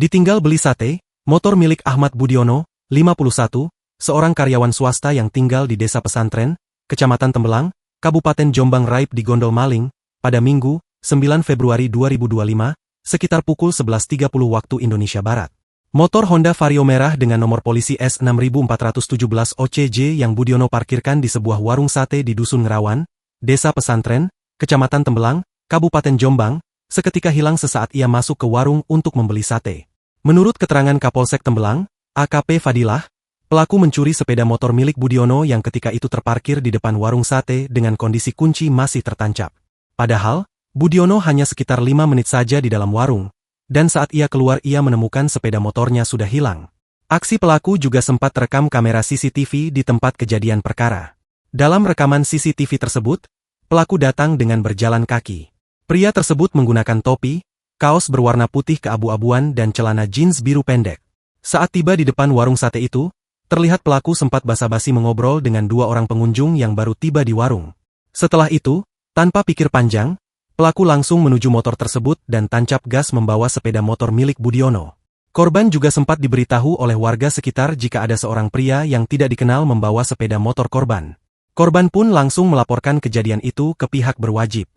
Ditinggal beli sate, motor milik Ahmad Budiono, 51, seorang karyawan swasta yang tinggal di Desa Pesantren, Kecamatan Tembelang, Kabupaten Jombang raib digondol maling, pada Minggu, 9 Februari 2025, sekitar pukul 11.30 waktu Indonesia Barat. Motor Honda Vario merah dengan nomor polisi S6417 OCJ yang Budiono parkirkan di sebuah warung sate di Dusun Ngerawan, Desa Pesantren, Kecamatan Tembelang, Kabupaten Jombang, seketika hilang sesaat ia masuk ke warung untuk membeli sate. Menurut keterangan Kapolsek Tembelang, AKP Fadilah, pelaku mencuri sepeda motor milik Budiono yang ketika itu terparkir di depan warung sate dengan kondisi kunci masih tertancap. Padahal, Budiono hanya sekitar 5 menit saja di dalam warung, dan saat ia keluar ia menemukan sepeda motornya sudah hilang. Aksi pelaku juga sempat terekam kamera CCTV di tempat kejadian perkara. Dalam rekaman CCTV tersebut, pelaku datang dengan berjalan kaki. Pria tersebut menggunakan topi, kaos berwarna putih keabu-abuan dan celana jeans biru pendek. Saat tiba di depan warung sate itu, terlihat pelaku sempat basa-basi mengobrol dengan 2 orang pengunjung yang baru tiba di warung. Setelah itu, tanpa pikir panjang, pelaku langsung menuju motor tersebut dan tancap gas membawa sepeda motor milik Budiono. Korban juga sempat diberitahu oleh warga sekitar jika ada seorang pria yang tidak dikenal membawa sepeda motor korban. Korban pun langsung melaporkan kejadian itu ke pihak berwajib.